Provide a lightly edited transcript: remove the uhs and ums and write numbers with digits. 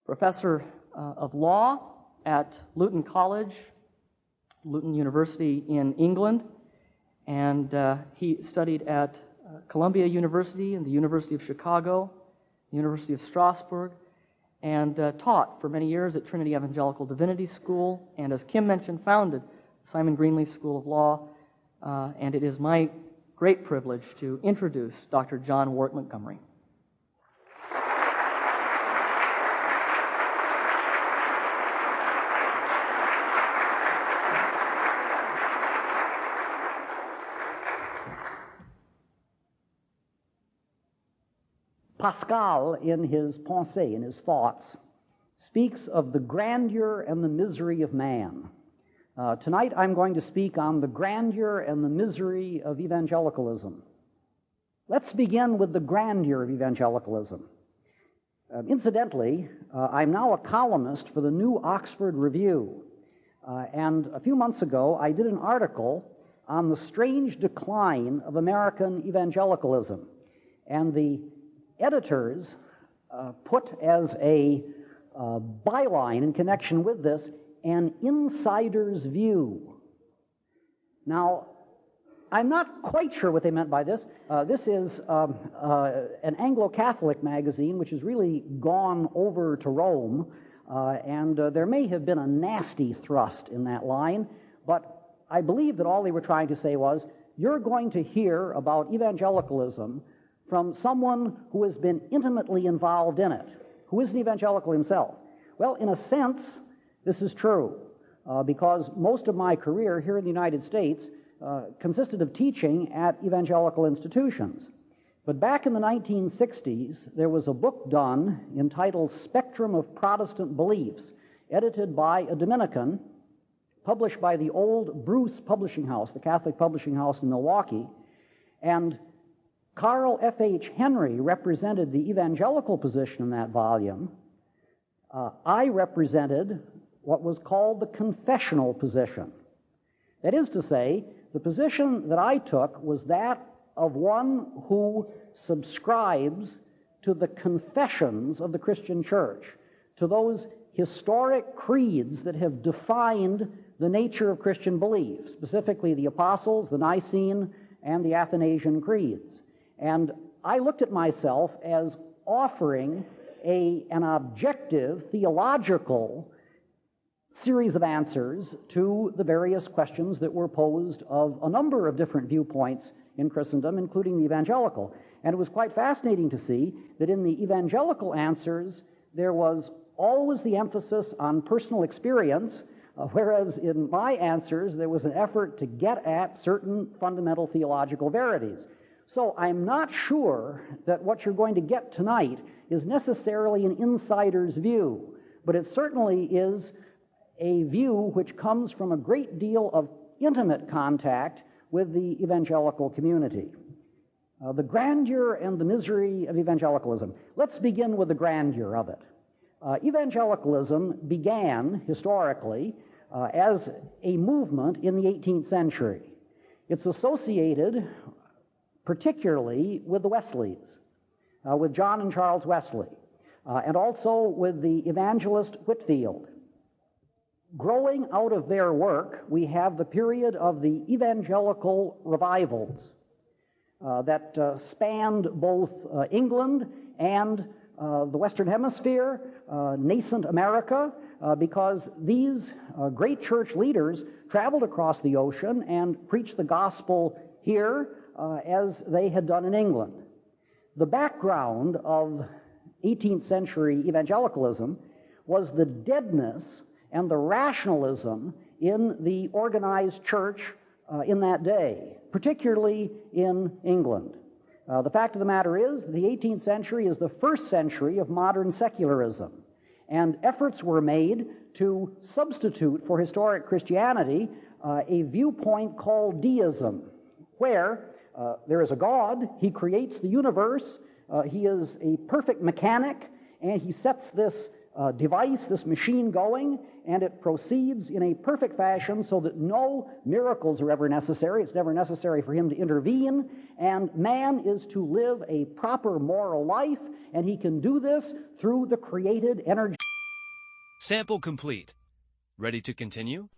professor of law at Luton College, Luton University in England, and he studied at Columbia University and the University of Chicago, University of Strasbourg, and taught for many years at Trinity Evangelical Divinity School, and as Kim mentioned, founded Simon Greenleaf School of Law, and it is my great privilege to introduce Dr. John Warwick Montgomery. Pascal, in his Pensées, in his thoughts, speaks of the grandeur and the misery of man. Tonight I'm going to speak on the grandeur and the misery of evangelicalism. Let's begin with the grandeur of evangelicalism. Incidentally, I'm now a columnist for the New Oxford Review, and a few months ago I did an article on the strange decline of American evangelicalism, and the editors put as a byline in connection with this, an insider's view. Now, I'm not quite sure what they meant by this. This is an Anglo-Catholic magazine which has really gone over to Rome, and there may have been a nasty thrust in that line, but I believe that all they were trying to say was, you're going to hear about evangelicalism from someone who has been intimately involved in it, who is an evangelical himself. Well, in a sense, this is true, because most of my career here in the United States consisted of teaching at evangelical institutions. But back in the 1960s, there was a book done entitled Spectrum of Protestant Beliefs, edited by a Dominican, published by the old Bruce Publishing House, the Catholic publishing house in Milwaukee, and Carl F.H. Henry represented the evangelical position in that volume. I represented what was called the confessional position. That is to say, the position that I took was that of one who subscribes to the confessions of the Christian church, to those historic creeds that have defined the nature of Christian belief, specifically the Apostles', the Nicene, and the Athanasian creeds. And I looked at myself as offering an objective, theological series of answers to the various questions that were posed of a number of different viewpoints in Christendom, including the evangelical. And it was quite fascinating to see that in the evangelical answers, there was always the emphasis on personal experience, whereas in my answers, there was an effort to get at certain fundamental theological verities. So I'm not sure that what you're going to get tonight is necessarily an insider's view, but it certainly is a view which comes from a great deal of intimate contact with the evangelical community. The grandeur and the misery of evangelicalism. Let's begin with the grandeur of it. Evangelicalism began, historically, as a movement in the 18th century. It's associated particularly with the Wesleys, with John and Charles Wesley, and also with the evangelist Whitefield. Growing out of their work, we have the period of the evangelical revivals that spanned both England and the Western Hemisphere, nascent America, because these great church leaders traveled across the ocean and preached the gospel here as they had done in England. The background of 18th century evangelicalism was the deadness and the rationalism in the organized church in that day, particularly in England. The fact of the matter is, the 18th century is the first century of modern secularism, and efforts were made to substitute for historic Christianity a viewpoint called deism, where there is a God, He creates the universe, He is a perfect mechanic, and He sets this device, this machine going, and it proceeds in a perfect fashion so that no miracles are ever necessary. It's never necessary for Him to intervene, and man is to live a proper moral life, and he can do this through the created energy Sample complete. Ready to continue?